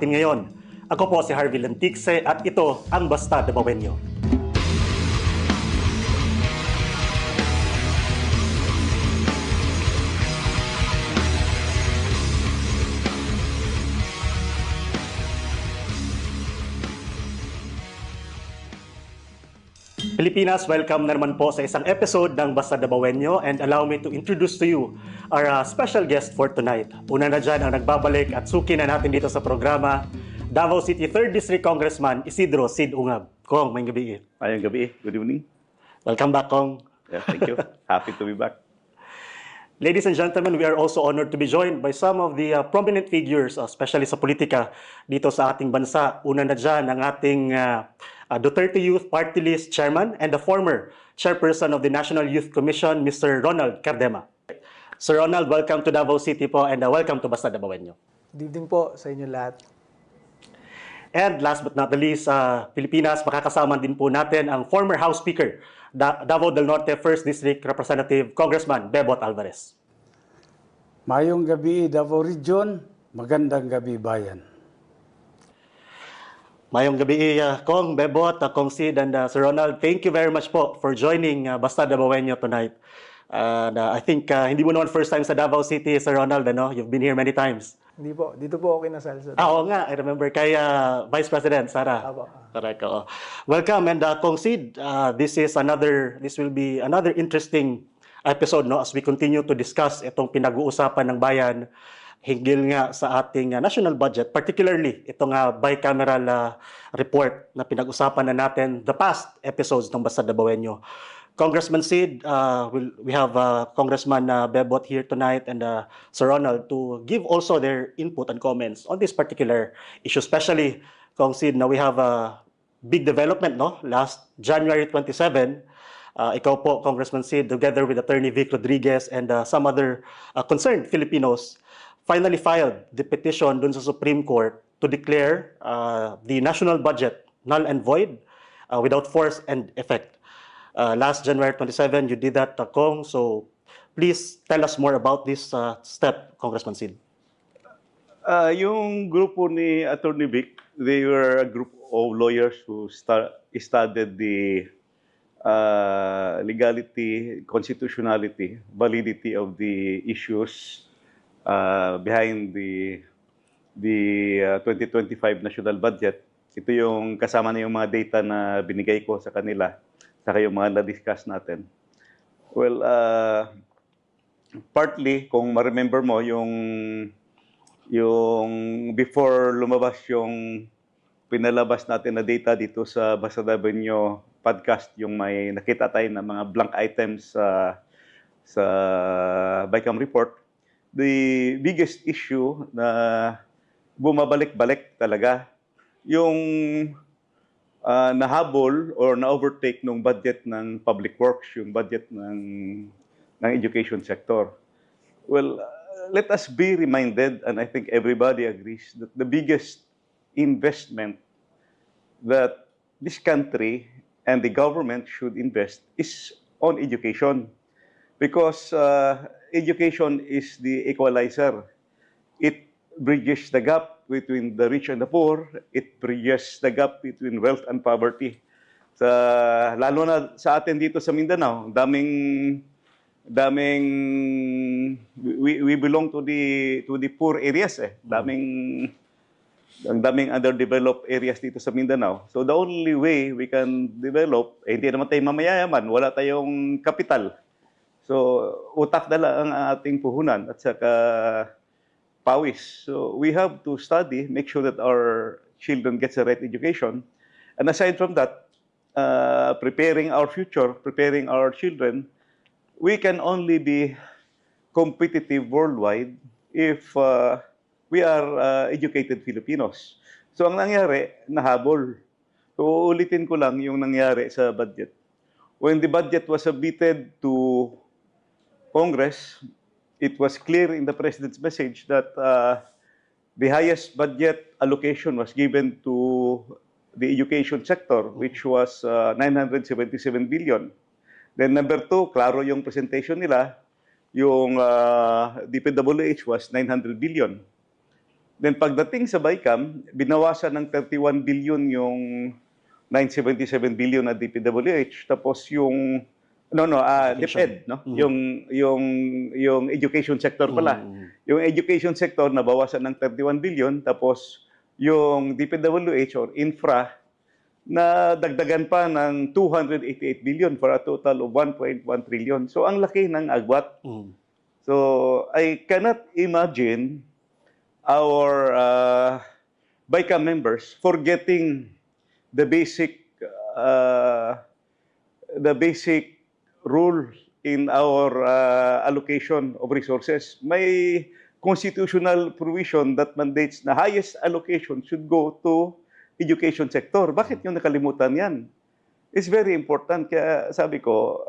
atin ngayon. Ako po si Harvey Lenticse at ito ang Basta Dabawenyo. Pilipinas, welcome na naman po sa isang episode ng Basta Dabawenyo, and allow me to introduce to you our special guest for tonight. Una na dyan ang nagbabalik at suki na natin dito sa programa, Davao City 3rd District Congressman Isidro Sid Ungab. Kong, may gabi. Ayong gabi. Good evening. Welcome back, Kong. Yeah, thank you. Happy to be back. Ladies and gentlemen, we are also honored to be joined by some of the prominent figures, especially sa politika dito sa ating bansa. Una na dyan ang ating Duterte Youth Party List Chairman and the former Chairperson of the National Youth Commission, Mr. Ronald Cardema. Sir Ronald, welcome to Davao City po, and welcome to Basta Dabawenyo. Good evening po sa inyo lahat. And last but not the least, Pilipinas, makakasama din po natin ang former House Speaker, Davao del Norte 1st District Representative Congressman Bebot Alvarez. Mayong gabi, Davao Region. Magandang gabi, bayan. Mayong gabi, Kong, Bebot, Kong Sid, and Sir Ronald. Thank you very much po for joining Basta Dabawenyo tonight. And I think hindi mo naman first time sa Davao City, Sir Ronald, ano? You've been here many times. Hindi po, dito po ako kinasal sa... Oo nga, I remember kay Vice President Sara. Apo. Correct. Welcome, and Kong Sid, this will be another interesting episode, no, as we continue to discuss itong pinag-uusapan ng bayan hinggil nga sa ating national budget, particularly itong bicameral report na pinag-usapan na natin the past episodes ng Basta Dabawenyo. Congressman Sid, we have Congressman Bebot here tonight, and Sir Ronald to give also their input and comments on this particular issue, especially Kong Sid, na we have a big development, no? Last January 27, ikaw po, Congressman Sid, together with Attorney Vic Rodriguez and some other concerned Filipinos, finally filed the petition dun sa Supreme Court to declare the national budget null and void without force and effect. Last January 27, you did that, Kong. So please tell us more about this step, Congressman Sid. Yung grupo ni Attorney Vic, they were a group of lawyers who studied the legality, constitutionality, validity of the issues behind the 2025 national budget. Ito yung kasama na yung mga data na binigay ko sa kanila, saka yung mga na-discuss natin. Well, partly, kung ma-remember mo, yung before lumabas yung pinalabas natin na data dito sa Basta Dabawenyo podcast, yung may nakita tayo na mga blank items sa BICAM report, the biggest issue na bumabalik-balik talaga, yung nahabol or na-overtake ng budget ng public works, yung budget ng education sector. Well, let us be reminded, and I think everybody agrees, that the biggest investment that this country and the government should invest is on education. Because education is the equalizer. It bridges the gap between the rich and the poor. It bridges the gap between wealth and poverty. Lalo na sa atin dito sa Mindanao, we belong to the poor areas eh. Ang daming underdeveloped areas dito sa Mindanao. So the only way we can develop, hindi naman tayo mamayayaman, wala tayong kapital. So utak dala ang ating puhunan at saka pawis. So we have to study, make sure that our children get the right education. And aside from that, preparing our future, preparing our children, we can only be competitive worldwide if we are educated Filipinos. So ang nangyari, nahabol. So ulitin ko lang yung nangyari sa budget. When the budget was submitted to Congress, it was clear in the President's message that the highest budget allocation was given to the education sector, which was 977 billion. Then number two, klaro yung presentation nila, yung DPWH was 900 billion. Then pagdating sa BICAM, binawasan ng 31 billion yung 977 billion na DPWH, tapos yung DepEd, no? Yung education sector pala. Yung education sector nabawasan ng 31 billion, tapos yung DPWH or infra na dagdagan pa ng 288 billion for a total of 1.1 trillion. So ang laki ng agwat. So I cannot imagine our BICAM members forgetting the basic rule in our allocation of resources. May constitutional provision that mandates na highest allocation should go to education sector. Bakit yung nakalimutan yan? It's very important. Kaya sabi ko,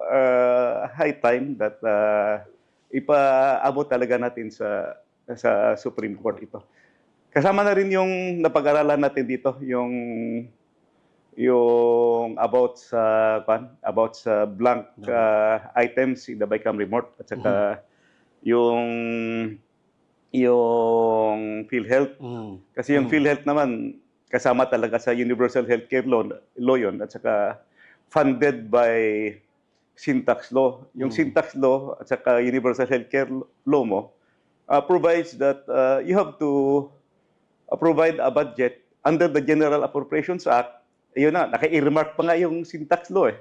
high time that ipaabot talaga natin sa Supreme Court ito. Kasama na rin yung napag-aralan natin dito, yung about sa blank items in the BICAM report at saka yung PhilHealth. Kasi yung PhilHealth naman kasama talaga sa Universal Healthcare Law yun, at saka funded by Syntax Law. Yung Syntax Law at saka Universal Healthcare Law mo provides that you have to provide a budget under the General Appropriations Act. Yun na, naka-earmark pa nga yung Syntax Law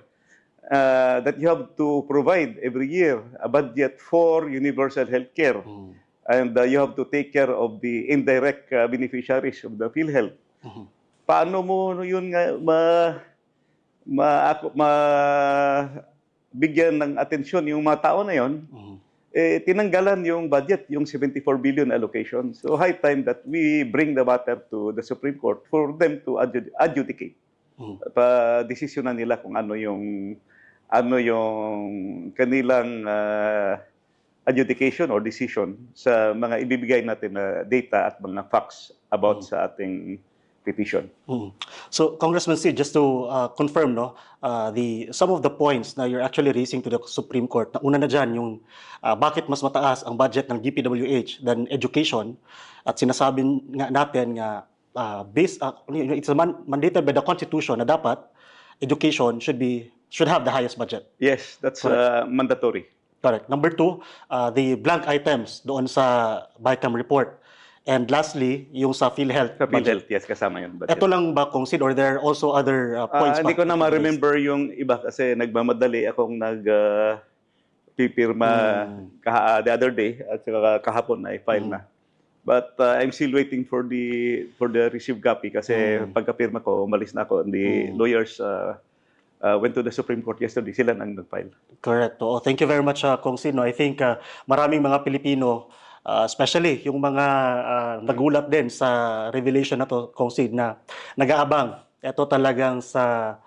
that you have to provide every year a budget for universal healthcare. And you have to take care of the indirect beneficiaries of the PhilHealth. Paano mo yun nga bigyan ng atensyon yung mga tao na yun? Tinanggalan yung budget, yung 74 billion allocation. So high time that we bring the matter to the Supreme Court for them to adjudicate. Pa-desisyonan nila kung ano yung kanilang adjudication or decision sa mga ibibigay natin na data at mga facts about sa ating petition. So, Congressman Sid, just to confirm, no, some of the points na you're actually raising to the Supreme Court, na una na dyan yung bakit mas mataas ang budget ng DPWH than education, at sinasabi nga natin nga it's mandated by the Constitution na dapat education should have the highest budget. Yes, that's mandatory. Correct. Number two, the blank items doon sa BICAM report. And lastly, yung sa PhilHealth Sa budget. PhilHealth, yes, kasama yun. Budget. Ito lang ba, Kong Sid, or there are also other points? Hindi ko na ma-remember yung iba kasi nagmamadali akong pipirma the other day at saka kahapon na i-file na. But I'm still waiting for the received copy kasi pagkapirma ko, umalis na ako. The lawyers went to the Supreme Court yesterday. Sila nang nag-file. Correct. Oh, thank you very much, Kong Sid. No, I think maraming mga Pilipino, especially yung mga nagulat din sa revelation na to, Kong Sid, na nag-aabang. Ito talagang sa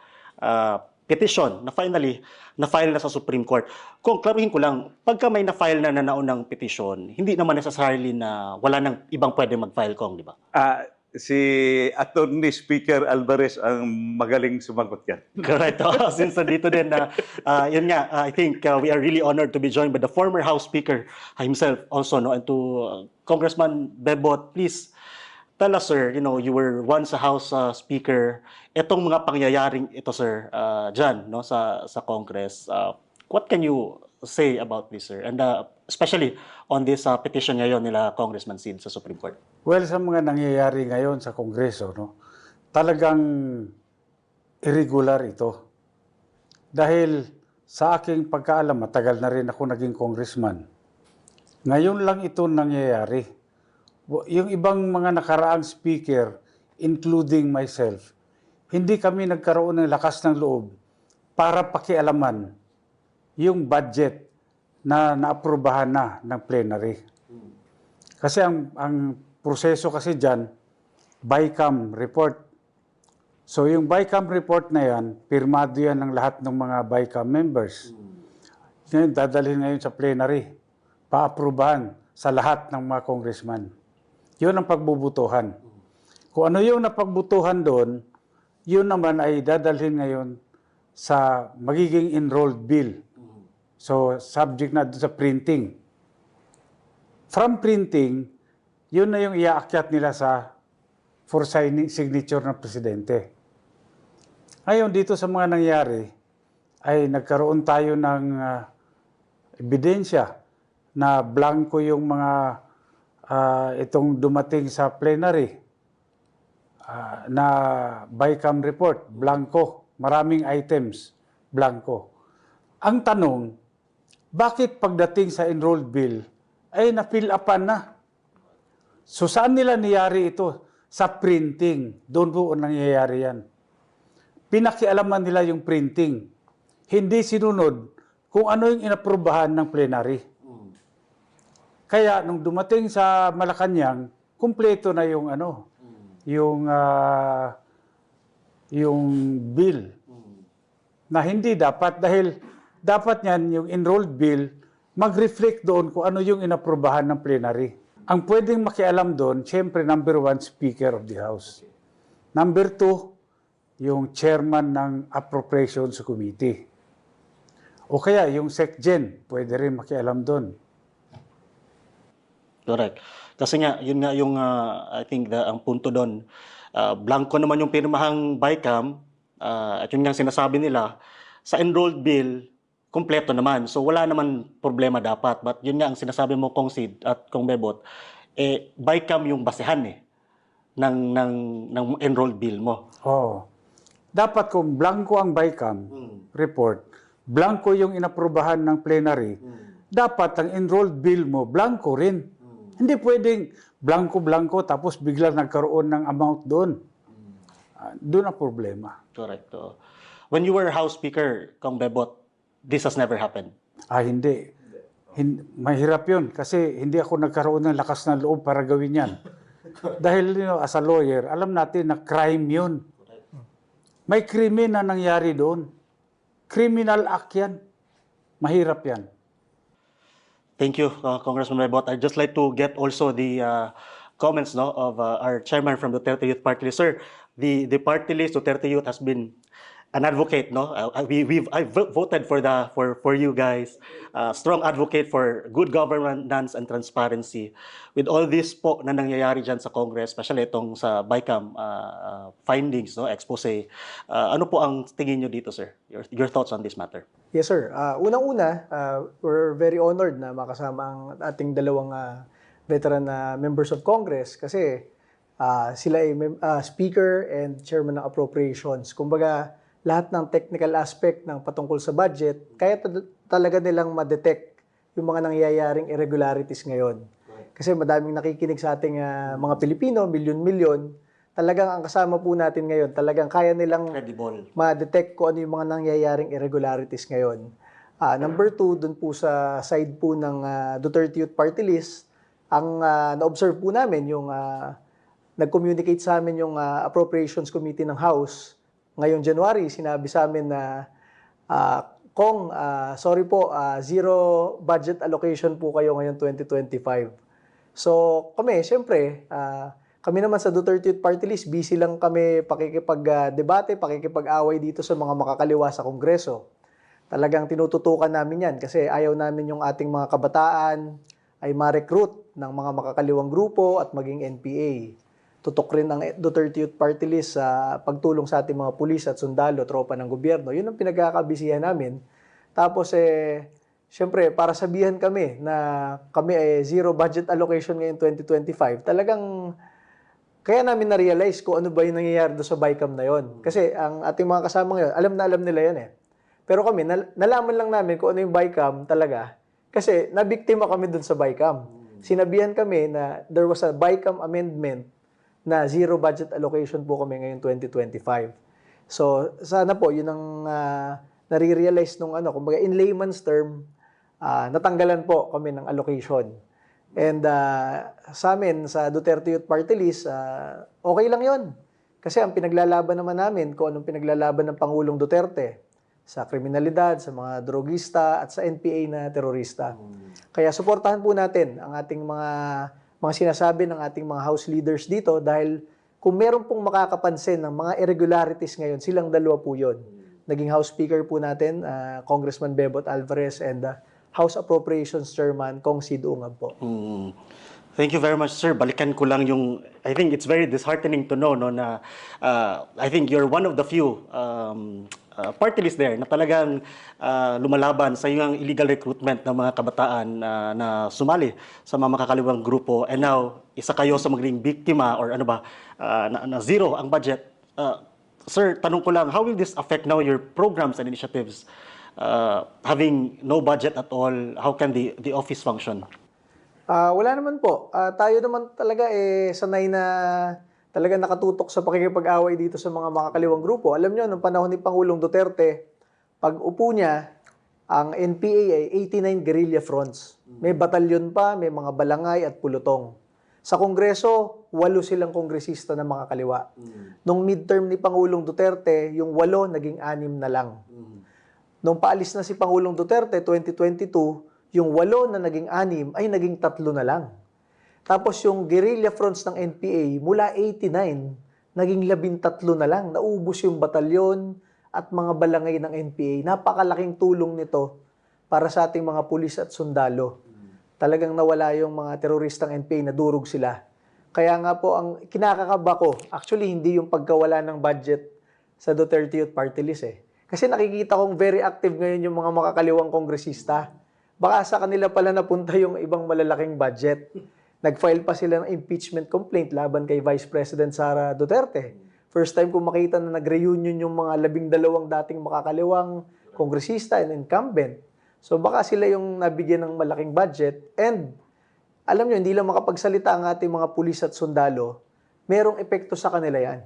petition na finally na-file na sa Supreme Court. Kung klaruhin ko lang, pagka may na-file na naunang petition, hindi naman necessarily na wala nang ibang pwede mag-file, Kong, di ba? Si Attorney Speaker Alvarez ang magaling sumagot yan. Correct. Since nandito din na, yun nga, I think we are really honored to be joined by the former House Speaker himself also, no? And to Congressman Bebot, please tell us, sir, you were once a House Speaker. Itong mga pangyayaring ito, sir, dyan, no, sa Congress, what can you say about this, sir? And especially on this petition ngayon nila Congressman Sid sa Supreme Court. Well, sa mga nangyayari ngayon sa Kongreso, no, talagang irregular ito. Dahil sa aking pagkaalam, matagal na rin ako naging congressman. Ngayon lang ito nangyayari. Yung ibang mga nakaraang speaker, including myself, hindi kami nagkaroon ng lakas ng loob para pakialaman yung budget na naaprubahan na ng plenary. Kasi ang proseso kasi dyan, BICAM report. So yung BICAM report na yan, pirmado yan ng lahat ng mga BICAM members. Ngayon, dadalhin ngayon sa plenary, paaprubahan sa lahat ng mga congressman. Yun ang pagbubutuhan. Kung ano yung napagbutuhan doon, yun naman ay dadalhin ngayon sa magiging enrolled bill. So, subject na sa printing. From printing, yun na yung iaakyat nila for signature ng presidente. Ngayon, dito sa mga nangyari, ay nagkaroon tayo ng ebidensya na blanco yung mga itong dumating sa plenary na BICAM report, blanco, maraming items, blanco. Ang tanong, bakit pagdating sa enrolled bill ay na-fill upan na? So saan nila niyari ito? Sa printing. Doon po nangyayari yan. Pinakialaman nila yung printing. Hindi sinunod kung ano yung inaprubahan ng plenary. Kaya nung dumating sa Malacanang, kumpleto na yung yung bill. Na hindi dapat dahil dapat yan yung enrolled bill mag-reflect doon kung ano yung inaprubahan ng plenary. Ang pwedeng makialam doon, siyempre number 1, Speaker of the House. Number 2, yung chairman ng Appropriations Committee. O kaya yung SecGen, pwede rin makialam doon. Correct. Kasi nga, yun nga yung, I think, ang punto doon. Blanco naman yung pirmahang BICAM, at yun nga sinasabi nila, sa enrolled bill, kumpleto naman. So wala naman problema dapat. But yun nga ang sinasabi mo, Kong Sid at Kong Bebot, BICAM yung basehan ng enrolled bill mo. Oh. Dapat kung blanco ang BICAM report, blanco yung inaprubahan ng plenary, dapat ang enrolled bill mo, blanco rin. Hindi pwedeng blanco-blanco tapos biglang nagkaroon ng amount doon. Doon ang problema. Correct. When you were House Speaker, Kong Bebot, this has never happened. Hindi. Mahirap yun kasi hindi ako nagkaroon ng lakas ng loob para gawin yan. Dahil as a lawyer, alam natin na crime yun. May krimen na nangyari doon. Criminal act yan. Mahirap yan. Thank you, Congressman Bebot. I'd just like to get also the comments of our chairman from the Duterte Youth Party List. Sir, the party list Duterte Youth has been an advocate, no? I've voted for you guys, strong advocate for good governance and transparency. With all this po na nangyayari dyan sa Congress, especially itong sa BICAM findings, no, expose. Ano po ang tingin nyo dito, sir? Your thoughts on this matter? Yes, sir. Unang-una, we're very honored na makasama ang ating dalawang veteran members of Congress kasi sila ay Speaker and Chairman ng Appropriations. Kumbaga, lahat ng technical aspect ng patungkol sa budget, kaya talaga nilang ma-detect yung mga nangyayaring irregularities ngayon. Kasi madaming nakikinig sa ating mga Pilipino, milyon-milyon, talagang ang kasama po natin ngayon, talagang kaya nilang ma-detect kung ano yung mga nangyayaring irregularities ngayon. Number 2, dun po sa side po ng Duterte Youth Party List, ang na-observe po namin, yung nag-communicate sa amin yung Appropriations Committee ng House. Ngayong January, sinabi sa amin na, Kong, sorry po, zero budget allocation po kayo ngayon 2025. So kami, siyempre, kami naman sa Duterte Youth Party List, busy lang kami pakikipag-debate, pakikipag-away dito sa mga makakaliwa sa Kongreso. Talagang tinututukan namin yan kasi ayaw namin yung ating mga kabataan ay ma-recruit ng mga makakaliwang grupo at maging NPA. Tutok rin ang Duterte Youth Party List sa pagtulong sa ating mga pulis at sundalo, tropa ng gobyerno. Yun ang pinagkakabisihan namin. Tapos, siyempre, para sabihan kami na kami ay zero budget allocation ngayon 2025, talagang kaya namin na-realize kung ano ba yung nangyayari doon sa BICAM na yon. Kasi ang ating mga kasama ngayon, alam na alam nila yan eh. Pero kami, nalaman lang namin kung ano yung BICAM talaga kasi nabiktima kami doon sa BICAM. Sinabihan kami na there was a BICAM amendment na zero budget allocation po kami ngayon 2025. So, sana po, yun ang nare-realize nung kumbaga in layman's term, natanggalan po kami ng allocation. And sa amin, sa Duterte Youth Party List, okay lang yon. Kasi ang pinaglalaban naman namin, kung anong pinaglalaban ng Pangulong Duterte sa kriminalidad, sa mga drogista, at sa NPA na terorista. Kaya suportahan po natin ang ating mga sinasabi ng ating mga House leaders dito dahil kung meron pong makakapansin ng mga irregularities ngayon, silang dalawa po yun. Naging House Speaker po natin, Congressman Bebot Alvarez and House Appropriations Chairman Kong Sid Ungab po. Thank you very much, sir. Balikan ko lang yung, I think it's very disheartening to know, no, na I think you're one of the few party list there na talagang lumalaban sa yung illegal recruitment ng mga kabataan na sumali sa mga makakaliwang grupo. And now, isa kayo sa maging biktima or ano ba, na zero ang budget. Sir, tanong ko lang, how will this affect now your programs and initiatives? Having no budget at all, how can the office function? Wala naman po. Tayo naman talaga sanay na talaga nakatutok sa pakikipag-away dito sa mga makakaliwang grupo. Alam nyo, noong panahon ni Pangulong Duterte, pag upo niya, ang NPA ay 89 guerrilla fronts. May batalyon pa, may mga balangay at pulutong. Sa Kongreso, 8 silang kongresista na makakaliwa. Nung midterm ni Pangulong Duterte, yung 8 naging 6 na lang. Nung paalis na si Pangulong Duterte, 2022, yung 8 na naging 6 ay naging 3 na lang. Tapos yung guerrilla fronts ng NPA, mula 89, naging 13 na lang. Naubos yung batalyon at mga balangay ng NPA. Napakalaking tulong nito para sa ating mga pulis at sundalo. Talagang nawala yung mga teroristang NPA, nadurog sila. Kaya nga po, ang kinakakaba ko, actually hindi yung pagkawala ng budget sa Duterte Youth Party List Kasi nakikita kong very active ngayon yung mga makakaliwang kongresista. Baka sa kanila pala napunta yung ibang malalaking budget. Nag-file pa sila ng impeachment complaint laban kay Vice President Sara Duterte. First time ko makita na nag-reunion yung mga 12 dating makakaliwang kongresista and incumbent. So baka sila yung nabigyan ng malaking budget. And alam nyo, hindi lang makapagsalita ang ating mga pulis at sundalo, merong epekto sa kanila yan.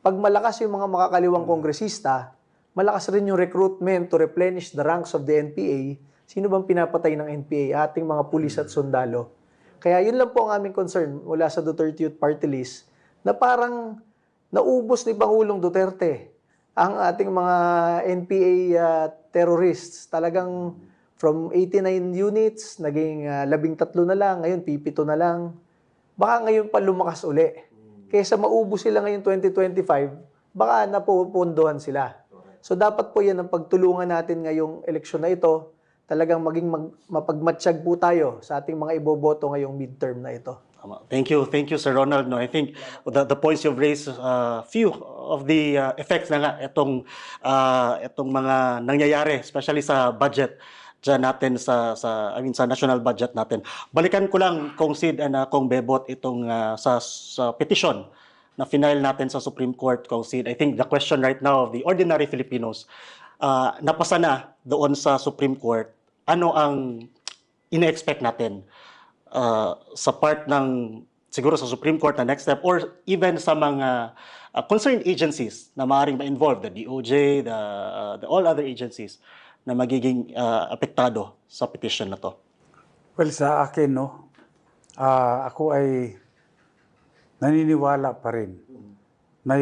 Pag malakas yung mga makakaliwang kongresista, malakas rin yung recruitment to replenish the ranks of the NPA. Sino bang pinapatay ng NPA? Ating mga pulis at sundalo. Kaya yun lang po ang aming concern mula sa Duterte Youth Party List na parang naubos ni Pangulong Duterte ang ating mga NPA terrorists. Talagang from 89 units, naging 13 na lang, ngayon pipito na lang. Baka ngayon pa lumakas uli. Kaysa maubos sila ngayon 2025, baka napupunduhan sila. So dapat po yan ang pagtulungan natin ngayong eleksyon na ito, talagang maging mapagmatsyag po tayo sa ating mga iboboto ngayong midterm na ito. Thank you, Sir Ronald. No, I think the points you've raised, few of the effects na nga itong mga nangyayari, especially sa budget dyan natin sa national budget natin. Balikan ko lang Kong Sid and Kong Bebot itong sa petition na final natin sa Supreme Court, Kong Sid. I think the question right now of the ordinary Filipinos, napasa na doon sa Supreme Court, ano ang ina-expect natin sa part ng siguro sa Supreme Court na next step or even sa mga concerned agencies na maaaring ma-involve, the DOJ, the all other agencies na magiging apektado sa petition na to? Well, sa akin, no, ako ay naniniwala pa rin na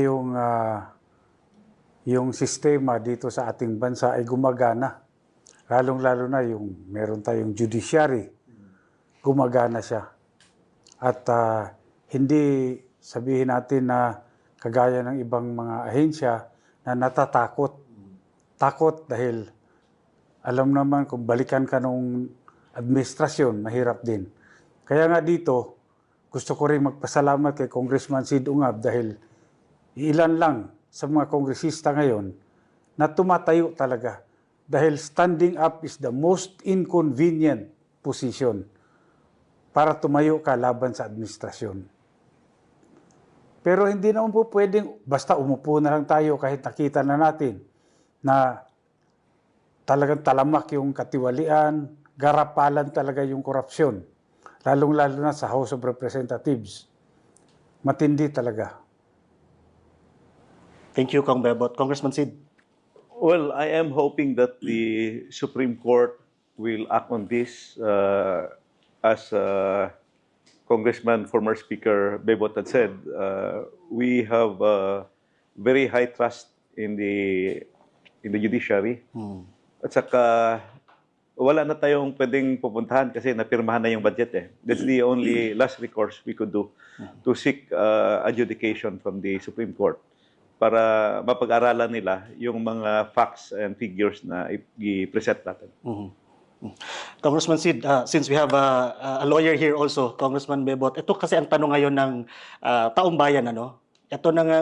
yung sistema dito sa ating bansa ay gumagana. Lalong-lalo na yung meron tayong judiciary, gumagana siya. At hindi sabihin natin na kagaya ng ibang mga ahensya na natatakot. Takot dahil alam naman kung balikan ka nung administrasyon, mahirap din. Kaya nga dito, gusto ko rin magpasalamat kay Congressman Sid Ungab dahil ilan lang sa mga kongresista ngayon na tumatayo talaga. Dahil standing up is the most inconvenient position para tumayo ka laban sa administrasyon. Pero hindi naman po pwedeng, basta umupo na lang tayo kahit nakita na natin na talagang talamak yung katiwalian, garapalan talaga yung korupsyon. Lalong-lalo na sa House of Representatives. Matindi talaga. Thank you, Kong Bebot. Congressman Sid. Well, I am hoping that the Supreme Court will act on this as Congressman, former Speaker Bebot had said. We have very high trust in the judiciary. At saka wala na tayong pwedeng pupuntahan kasi napirmahan na yung budget That's the only last recourse we could do to seek adjudication from the Supreme Court para mapag-aralan nila yung mga facts and figures na i-present natin. Congressman Sid, since we have a lawyer here also, Congressman Bebot, ito kasi ang tanong ngayon ng taong bayan, ano? Ito na nga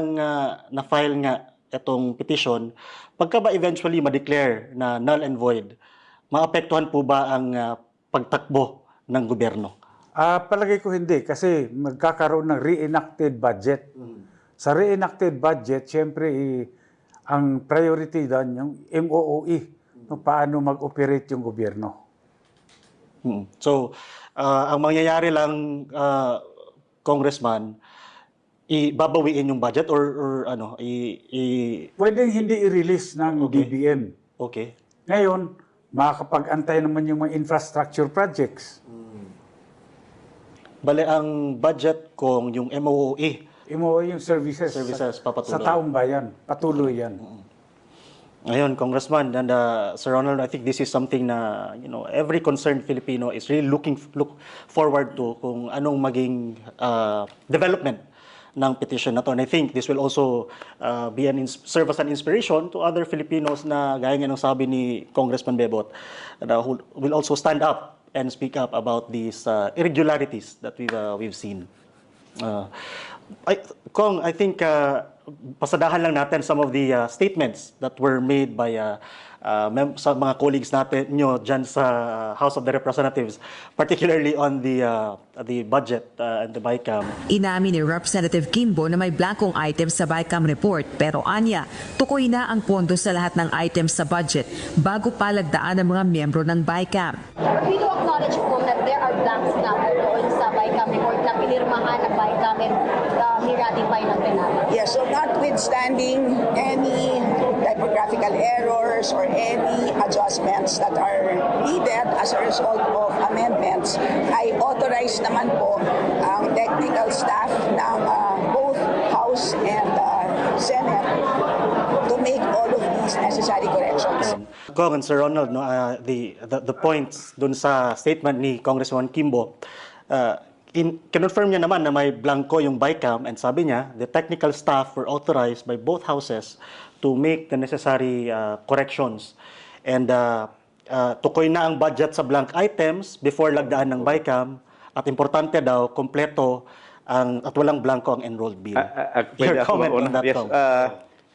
na-file nga itong petition. Pagka ba eventually ma-declare na null and void, maapektuhan po ba ang pagtakbo ng gobyerno? Palagay ko hindi kasi magkakaroon ng reenacted budget. Sa reenacted budget, siyempre ang priority doon yung MOOE, no, paano mag-operate yung gobyerno. So, ang mangyayari lang, Congressman, ibabawiin yung budget or ano, Pwedeng hindi i-release ng DBM. okay. Ngayon, makakapag-antay naman yung mga infrastructure projects. Bale, ang budget kung yung MOOE, MOOE yung services papatuloy. sa taong bayan. Patuloy yan. Ngayon, Congressman, and Sir Ronald, I think this is something na, every concerned Filipino is really look forward to kung anong maging development ng petition na to. And I think this will also serve as an inspiration to other Filipinos na gaya nga ng sabi ni Congressman Bebot, who will also stand up and speak up about these irregularities that we've seen. I think pasadahan lang natin some of the statements that were made by sa mga colleagues natin nyo dyan sa House of the Representatives, particularly on the budget and the BICAM. Inamin ni Representative Kimbo na may blankong items sa BICAM report pero anya, tukoy na ang pondo sa lahat ng items sa budget bago palagdaan ng mga miyembro ng BICAM. But we do acknowledge po that there are blanks na po doon sa BICAM report na pinirmahan ng BICAM and ni-ratify ng Senado. Yes, so notwithstanding any typographical errors or any adjustments that are needed as a result of amendments, ay authorize naman po ang technical staff ng both House and Senate to make all of these necessary corrections. Kong and Sir Ronald, the points dun sa statement ni Congressman Kimbo, kinonfirm niya naman na may blanco yung BICAM and sabi niya, the technical staff were authorized by both houses to make the necessary corrections. And tukoy na ang budget sa blank items before lagdaan ng BICAM at importante daw, kompleto at walang blanco ang enrolled bill. Pwede Your ako comment on mauna? that, Yes. Kong.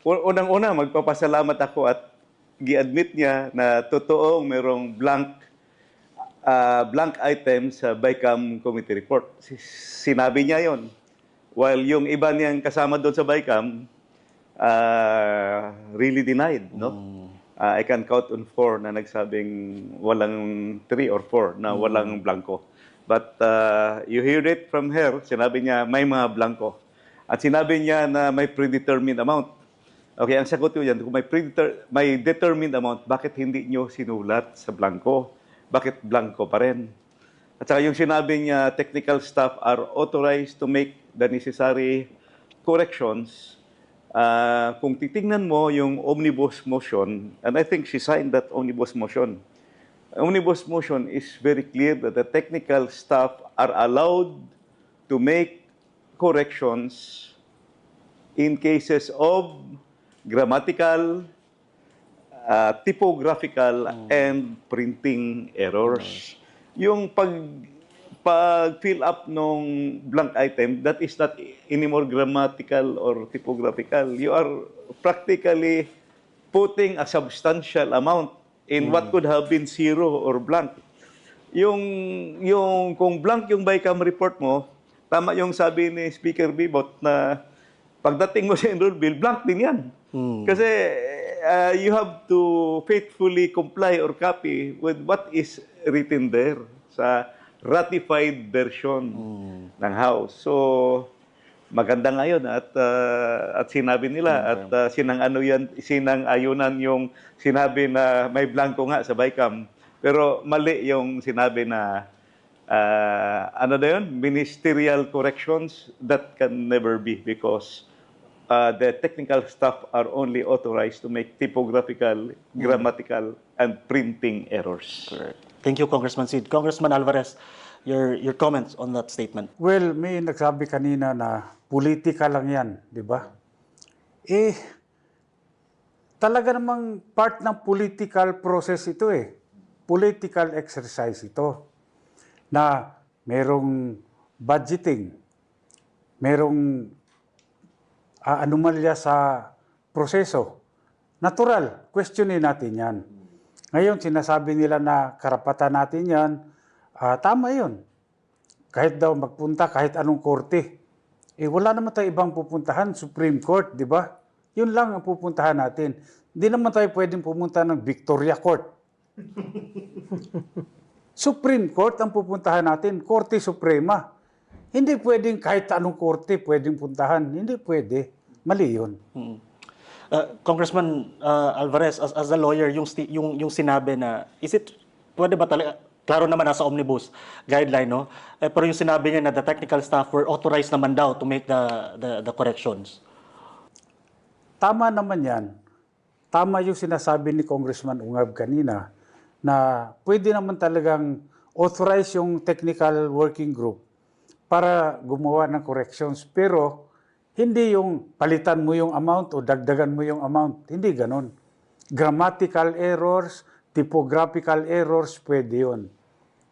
Unang-una, magpapasalamat ako at gi-admit niya na totoong merong blank item sa BICAM committee report. Sinabi niya yon. While yung iba niyang kasama doon sa BICAM really denied, no? I can count on 4 na nagsabing walang 3 or 4 na walang blanco. But you hear it from her, sinabi niya may mga blanco. At sinabi niya na may predetermined amount. Okay, ang sagot ko yan, kung may determined amount, bakit hindi nyo sinulat sa blanco? Bakit blanco pa rin? At saka yung sinabi niya, technical staff are authorized to make the necessary corrections. Kung titingnan mo yung omnibus motion, and I think she signed that omnibus motion. Omnibus motion is very clear that the technical staff are allowed to make corrections in cases of grammatical, typographical, and printing errors. Yung pag-fill up nung blank item, that is not anymore grammatical or typographical. You are practically putting a substantial amount in what could have been 0 or blank. Kung blank yung BICAM report mo, tama yung sabi ni Speaker Bibot na pagdating mo sa enroll bill, blank din yan. Kasi you have to faithfully comply or copy with what is written there sa ratified version ng House. So, maganda ngayon at sinabi nila at sinang-ayunan yung sinabi na may blanco nga sa BICAM. Pero mali yung sinabi na ministerial corrections, that can never be because the technical staff are only authorized to make typographical, grammatical, and printing errors. Correct. Thank you, Congressman Sid. Congressman Alvarez, your comments on that statement. Well, may nagsabi kanina na politika lang yan, di ba? Talaga namang part ng political process ito eh. political exercise ito na merong budgeting, merong anomalya sa proseso. Natural, questionin natin yan. Ngayon, sinasabi nila na karapatan natin yan, tama yun. Kahit daw magpunta, kahit anong korte. Wala naman tayo ibang pupuntahan, Supreme Court, di ba? Yun lang ang pupuntahan natin. Hindi naman tayo pwedeng pumunta ng Victoria Court. Supreme Court ang pupuntahan natin, Korte Suprema. Hindi pwedeng kahit anong korte pwedeng puntahan. Hindi pwede. Mali yun. Congressman Alvarez, as a lawyer, yung sinabi na, pwede ba talaga, klaro naman nasa omnibus guideline, no? Pero yung sinabi niya na the technical staff were authorized naman daw to make the corrections. Tama naman yan. Tama yung sinasabi ni Congressman Ungab kanina na pwede naman talagang authorize yung technical working group para gumawa ng corrections. Pero hindi yung palitan mo yung amount o dagdagan mo yung amount. Hindi ganon. Grammatical errors, typographical errors, pwede yun.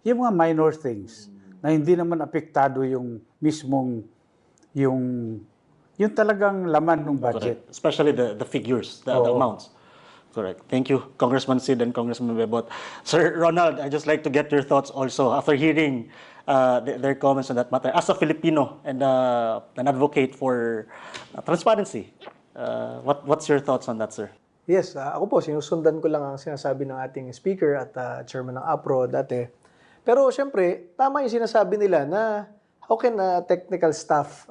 Yung mga minor things na hindi naman apektado yung mismong yung talagang laman ng budget. Correct. Especially the figures, the amounts. Correct. Thank you, Congressman Sid and Congressman Bebot. Sir Ronald, I'd just like to get your thoughts also after hearing their comments on that matter. As a Filipino and an advocate for transparency, what's your thoughts on that, sir? Yes, ako po, sinusundan ko lang ang sinasabi ng ating speaker at chairman ng APRO dati. Pero siyempre, tama yung sinasabi nila na how can technical staff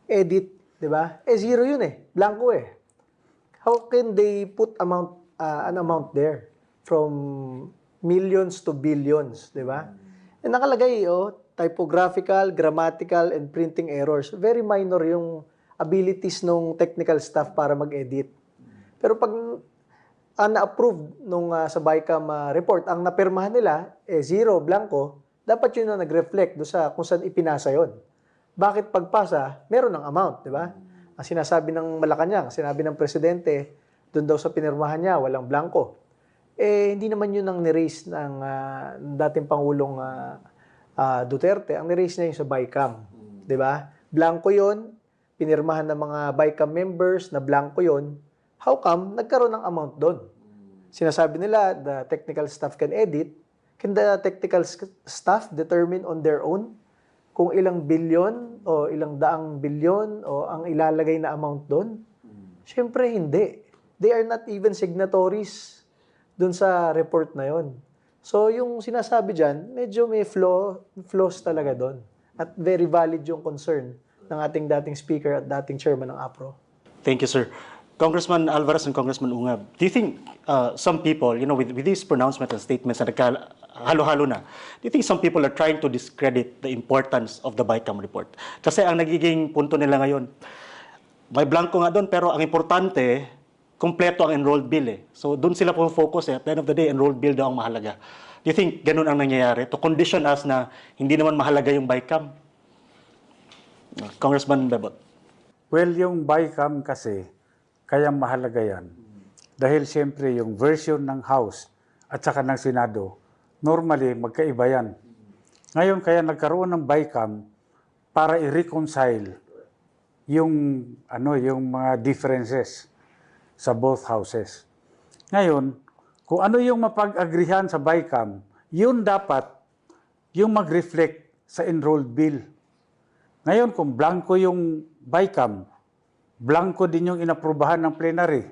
edit, di ba? Zero yun blanco How can they put an amount there from millions to billions, di ba? Nakalagay, typographical, grammatical, and printing errors. Very minor yung abilities ng technical staff para mag-edit. Pero pag na-approved nung sa BICAM report, ang napirmahan nila, zero, blanco, dapat yun na nag-reflect doon sa kung saan ipinasa yon. Bakit pagpasa, meron ng amount, di ba? Ang sinasabi ng Malacanang, sinabi ng presidente, doon daw sa pinirmahan niya, walang blanco. Hindi naman yun ang niraise ng dating Pangulong Duterte. Ang niraise niya yung sa BICAM. Di ba? Blanco yun, pinirmahan ng mga BICAM members na blanco yun. How come nagkaroon ng amount doon? Sinasabi nila, the technical staff can edit. Can the technical staff determine on their own kung ilang bilyon o ilang daang bilyon o ang ilalagay na amount doon? Siyempre hindi. They are not even signatories doon sa report na yon. So yung sinasabi dyan, medyo may flaws talaga doon. At very valid yung concern ng ating dating speaker at dating chairman ng APRO. Thank you, sir. Congressman Alvarez and Congressman Ungab, do you think some people, with these pronouncements and statements na halo-halo na, do you think some people are trying to discredit the importance of the BICAM report? Kasi ang nagiging punto nila ngayon, may blanco nga doon, pero ang importante, kompleto ang enrolled bill So doon sila focus At the end of the day, enrolled bill daw ang mahalaga. Do you think ganun ang nangyayari? To condition us na hindi naman mahalaga yung BICAM? Congressman Bebot. Well, yung BICAM kasi, kaya mahalaga yan. Dahil siyempre yung version ng House at saka ng Senado, normally magkaiba yan. Ngayon kaya nagkaroon ng BICAM para i-reconcile yung mga differences sa both houses. Ngayon, kung ano yung mapag-agrihan sa BICAM, yun dapat yung mag-reflect sa enrolled bill. Ngayon, kung blanco yung BICAM, blanco din yung inaprubahan ng plenary.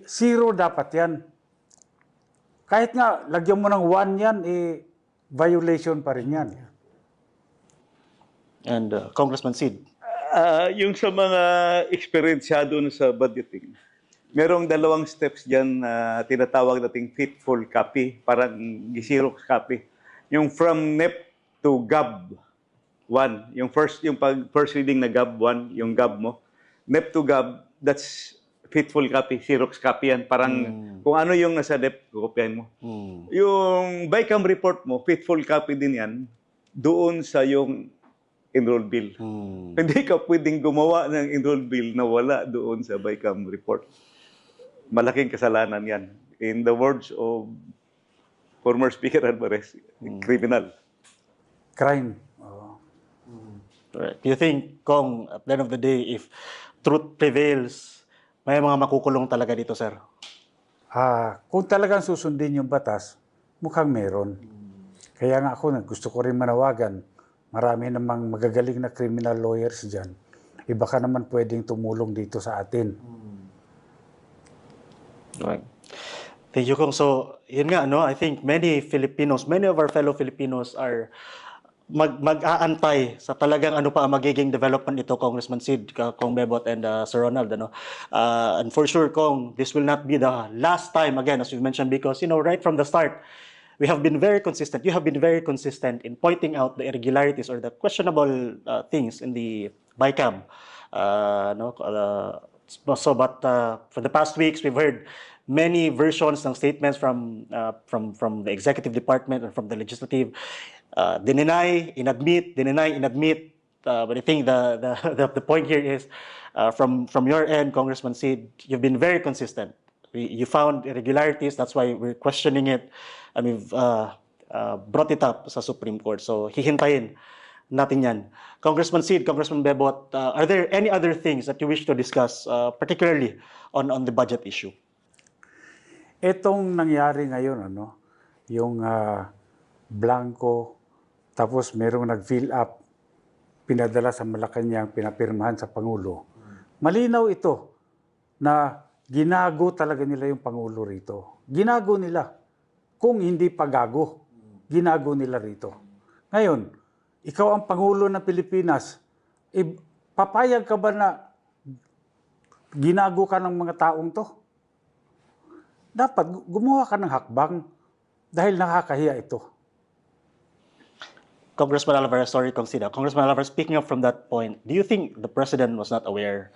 Zero dapat yan. Kahit nga, lagyan mo ng 1 yan, violation pa rin yan. And Congressman Sid. Yung sa mga experiensyado na sa budgeting, merong 2 steps dyan na tinatawag nating faithful copy, parang Xerox copy. Yung from NEP to GAB 1, yung first reading na GAB 1, yung GAB mo. NEP to GAB, that's faithful copy, Xerox copy yan. Parang kung ano yung nasa NEP, kukopyahin mo. Yung BICAM report mo, faithful copy din yan, doon sa yung enrolled bill. Hindi ka pwedeng gumawa ng enrolled bill na wala doon sa BICAM report. Malaking kasalanan yan. in the words of former Speaker Alvarez, criminal. Crime. Right. Do you think, Kong, at the end of the day, if truth prevails, may mga makukulong talaga dito, sir? Kung talagang susundin yung batas, mukhang meron. Kaya nga ako, gusto ko rin manawagan. Marami namang magagaling na criminal lawyers dyan. Iba ka naman pwedeng tumulong dito sa atin. Right. Thank you, Kong. So, yun nga, no? I think many of our fellow Filipinos are mag-aantay sa talagang ano pa ang magiging development nito, Congressman Sid, Kong Bebot, and Sir Ronald. Ano? And for sure, Kong, this will not be the last time, again, as you mentioned, because, right from the start, we have been very consistent. You have been very consistent in pointing out the irregularities or the questionable things in the BICAM. For the past weeks, we've heard many versions ng statements from the executive department and from the legislative. Deny, inadmit. But I think the point here is from your end, Congressman Sid, you've been very consistent. You found irregularities, that's why we're questioning it, and we've brought it up sa Supreme Court. So hihintayin natin yan. Congressman Sid, Congressman Bebot, are there any other things that you wish to discuss, particularly on the budget issue? Itong nangyari ngayon, yung blanco, tapos merong nag-fill up, pinadala sa Malacanang, pinapirmahan sa Pangulo. Malinaw ito na ginago talaga nila yung Pangulo rito. Ginago nila. Kung hindi pagago, ginago nila rito. Ngayon, ikaw ang Pangulo ng Pilipinas, papayag ka ba na ginago ka ng mga taong to? Dapat gumawa ka ng hakbang dahil nakakahiya ito. Congressman Alvarez, sorry, Congressman Alvarez, speaking up from that point, do you think the President was not aware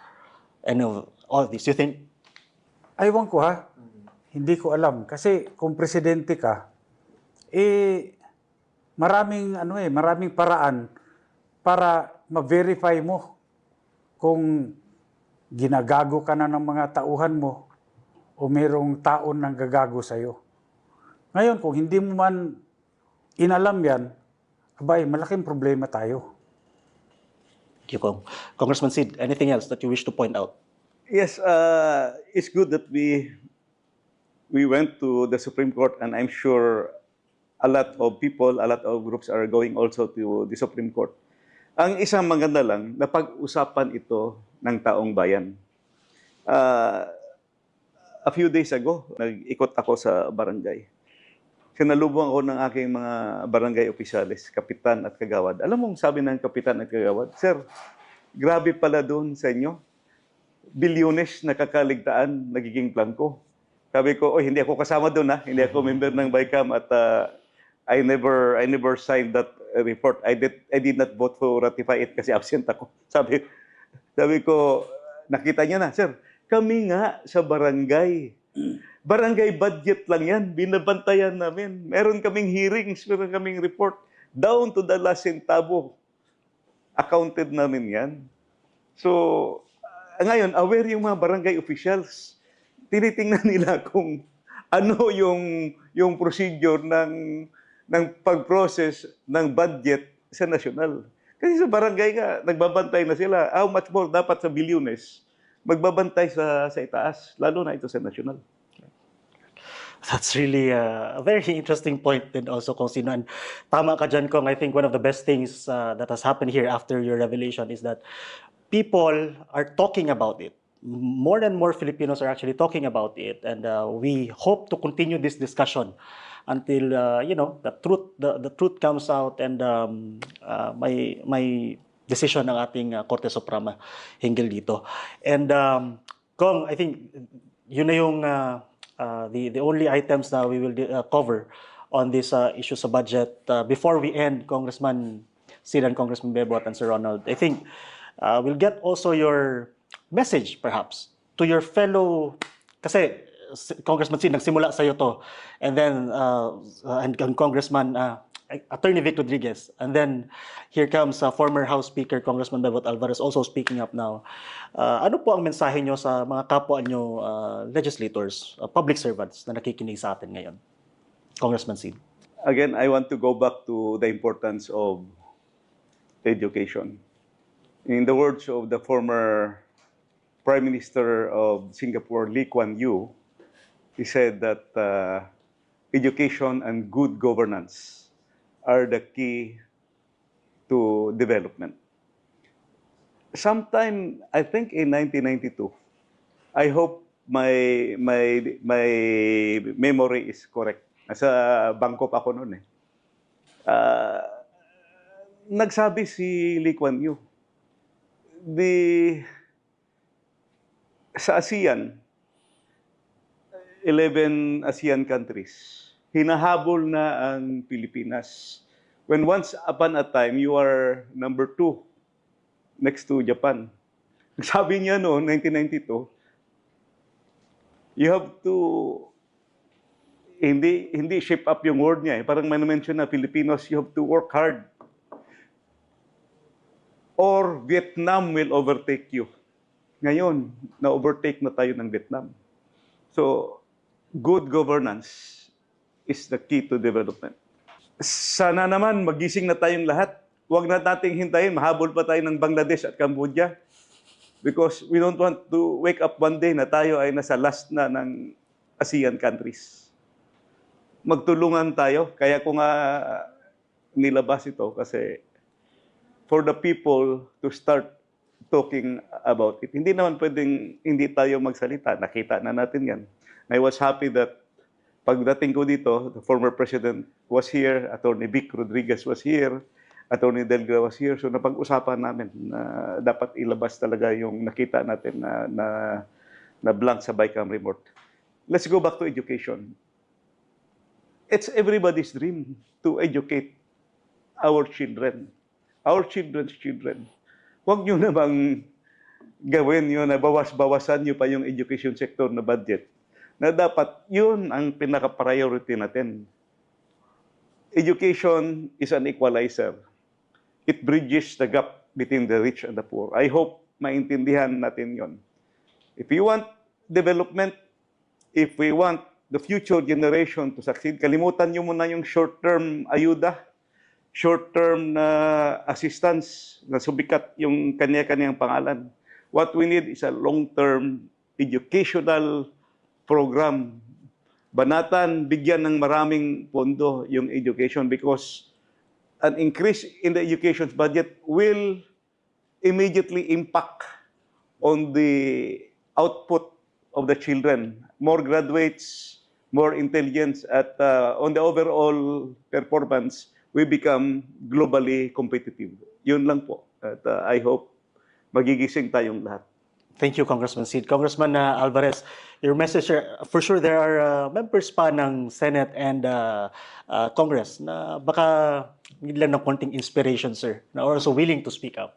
of all of this? Do you think? Aywan ko ha. Hindi ko alam. Kasi kung presidente ka, maraming paraan para ma-verify mo kung ginagago ka na ng mga tauhan mo o merong taon nang gagago sa'yo. Ngayon, kung hindi mo man inalam yan, abay, malaking problema tayo. Thank you, Kong. Congressman Sid, anything else that you wish to point out? Yes, it's good that we went to the Supreme Court, and I'm sure a lot of people, a lot of groups are going also to the Supreme Court. Ang isang maganda lang, napag-usapan ito ng taong bayan. A few days ago, nag-ikot ako sa barangay. Sinalubong ako ng aking mga barangay opisyalis, kapitan at kagawad. Alam mo, sabi ng kapitan at kagawad, Sir, grabe pala doon sa inyo. Bilyones na kakaligtaan, nagiging blanco. Sabi ko, hindi ako kasama doon ha. Hindi ako member ng BICAM at I never signed that report. I did not vote to ratify it kasi absent ako. Sabi ko, nakita niyo na, Sir, kami nga sa barangay budget lang yan, binabantayan namin. Meron kaming hearings, meron kaming report. Down to the last centavo. Accounted namin yan. So, ngayon, aware yung mga barangay officials. Tinitingnan nila kung ano yung procedure ng pag-process ng budget sa national. Kasi sa barangay nga, nagbabantay na sila. How much more dapat sa bilyones magbabantay sa itaas, lalo na ito sa national. That's really a very interesting point din also, Kong Sino. And tama ka dyan, Kong. I think one of the best things that has happened here after your revelation is that people are talking about it. More and more Filipinos are actually talking about it. And we hope to continue this discussion until, the truth comes out and may decision ng ating Korte Suprema hinggil dito. And Kong, I think yun na yung the only items na we will cover on this issue sa budget. Before we end, Congressman Sid and Congressman Bebot and Sir Ronald, I think we'll get also your message perhaps to your fellow, kasi Congressman Sid, nagsimula sa'yo to, and then and Congressman Attorney Vic Rodriguez. And then here comes former House Speaker Congressman Bebot Alvarez also speaking up now. Ano po ang mensahe nyo sa mga kapwa nyo legislators, public servants na nakikinig sa atin ngayon? Congressman Sid. Again, I want to go back to the importance of education. In the words of the former Prime Minister of Singapore, Lee Kuan Yew, he said that education and good governance are the key to development. Sometime, I think in 1992, I hope my memory is correct. Nasa bangko pa ako noon eh. Nagsabi si Lee Kuan Yew, sa ASEAN, 11 ASEAN countries, hinahabol na ang Pilipinas. When once upon a time, you are number 2 next to Japan. Sabi niya noon, 1992, you have to, hindi shape up yung word niya. Parang may na-mention na Filipinos, you have to work hard. Or Vietnam will overtake you. Ngayon, na-overtake na tayo ng Vietnam. So, good governance is the key to development. Sana naman magising na tayong lahat. Huwag na nating hintayin, mahabol pa tayo ng Bangladesh at Cambodia. Because we don't want to wake up one day na tayo ay nasa last na ng ASEAN countries. Magtulungan tayo. Kaya ko nga nilabas ito kasi for the people to start talking about it. Hindi naman pwedeng hindi tayo magsalita. Nakita na natin yan. I was happy that pagdating ko dito, the former president was here, Attorney Vic Rodriguez was here, Attorney Delgra was here. So napag-usapan namin na dapat ilabas talaga yung nakita natin na blank sa BICAM report. Let's go back to education. It's everybody's dream to educate our children, our children's children. Huwag nyo namang gawin yun na bawas-bawasan nyo pa yung education sector na budget. Na dapat yun ang pinaka-priority natin. Education is an equalizer. It bridges the gap between the rich and the poor. I hope maintindihan natin yon. If we want development, if we want the future generation to succeed, kalimutan nyo muna yung short-term ayuda, short-term na assistance na subikat yung kanya-kanyang pangalan. What we need is a long-term educational program. Banatan, bigyan ng maraming pondo yung education because an increase in the education budget will immediately impact on the output of the children. More graduates, more intelligence, at on the overall performance, we become globally competitive. Yun lang po. At I hope magigising tayong lahat. Thank you, Congressman Sid. Congressman Alvarez, your message, for sure there are members pa ng Senate and Congress na baka need lang ng konting inspiration, sir, na also willing to speak up.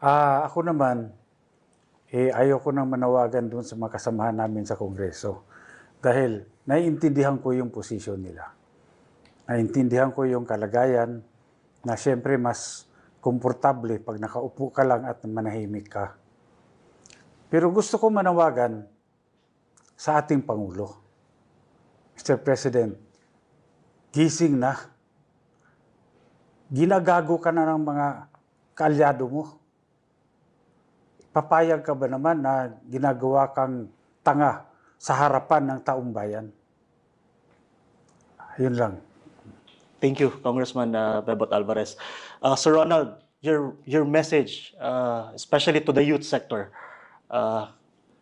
Ako naman, ayoko nang manawagan dun sa mga kasamahan namin sa Kongreso. Dahil naiintindihan ko yung posisyon nila. Naiintindihan ko yung kalagayan na siyempre mas komportable pag nakaupo ka lang at manahimik ka. Pero gusto ko manawagan sa ating Pangulo. Mr. President, gising na. Ginagago ka na ng mga kaalyado mo. Papayag ka ba naman na ginagawa kang tanga sa harapan ng taong bayan? Yun lang. Thank you, Congressman Bebot Alvarez. Sir Ronald, your message, especially to the youth sector,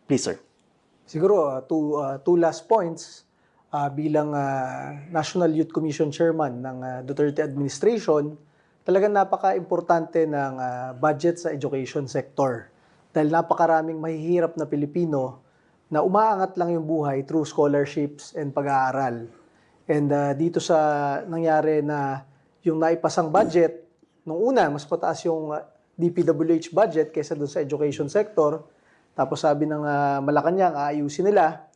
please, sir. Siguro, two last points. Bilang National Youth Commission Chairman ng Duterte Administration, talagang napaka-importante ng budget sa education sector. Dahil napakaraming mahihirap na Pilipino na umaangat lang yung buhay through scholarships and pag-aaral. And dito sa nangyari na yung naipasang budget, nung una, mas pataas yung DPWH budget kaysa doon sa education sector. Tapos sabi ng Malacanang, aayusin nila.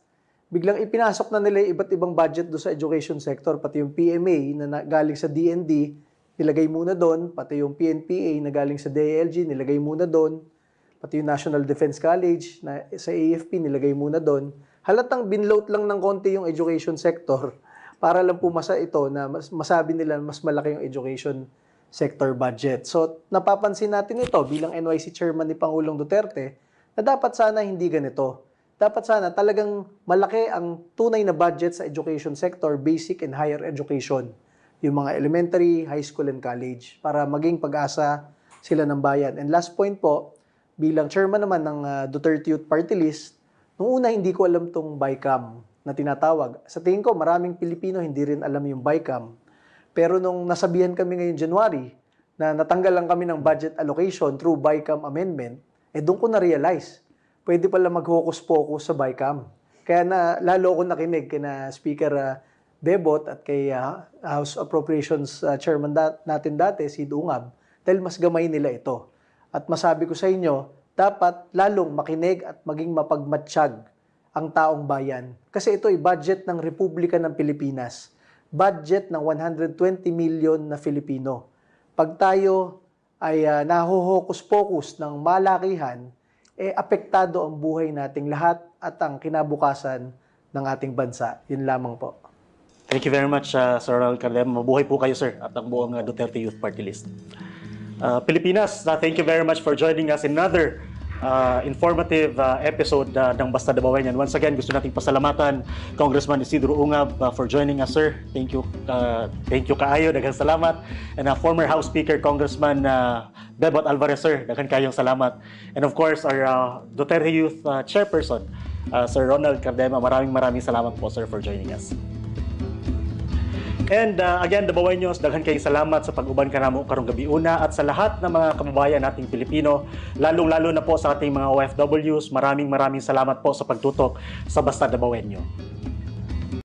biglang ipinasok na nila yung iba't ibang budget do sa education sector, pati yung PMA na galing sa DND, nilagay muna doon, pati yung PNPA na galing sa DILG, nilagay muna doon, pati yung National Defense College na sa AFP, nilagay muna doon. Halatang binloat lang ng konti yung education sector para lang pumasa ito na masabi nila mas malaki yung education sector budget. So, napapansin natin ito bilang NYC Chairman ni Pangulong Duterte na dapat sana hindi ganito. Dapat sana talagang malaki ang tunay na budget sa education sector, basic and higher education. Yung mga elementary, high school, and college para maging pag-asa sila ng bayan. And last point po, bilang chairman naman ng Duterte Youth Party List, nung una hindi ko alam tong BICAM na tinatawag. Sa tingin ko, maraming Pilipino hindi rin alam yung BICAM. Pero nung nasabihan kami ngayong January na natanggal lang kami ng budget allocation through BICAM amendment, doon ko na-realize pwede pala mag-focus sa BICAM. Kaya lalo ko nakinig kina Speaker Bebot at kay House Appropriations Chairman natin dati, si Dungab, dahil mas gamay nila ito. At masabi ko sa inyo, dapat lalong makinig at maging mapagmatsyag ang taong bayan. Kasi ito ay budget ng Republika ng Pilipinas. Budget ng 120 million na Filipino. Pag tayo ay nahuhokus-pokus ng malakihan, apektado ang buhay nating lahat at ang kinabukasan ng ating bansa. Yun lamang po. Thank you very much, Sir Ronald Cardema. Mabuhay po kayo, sir, at ang buong Duterte Youth Party List. Pilipinas, thank you very much for joining us in another informative episode ng Basta Dabawenyan. Once again, gusto nating pasalamatan Congressman Isidro Ungab for joining us, sir. Thank you kaayo, daghang salamat. And former House Speaker Congressman Bebot Alvarez, sir, daghang kayong salamat. And of course, our Duterte Youth Chairperson, Sir Ronald Cardema, maraming salamat po, sir, for joining us. And again, Dabawenyos, daghan kayong salamat sa pag-uban ka namo karong gabi una at sa lahat ng mga kababayan nating Pilipino, lalong-lalo na po sa ating mga OFWs, maraming salamat po sa pagtutok sa Basta Dabawenyo.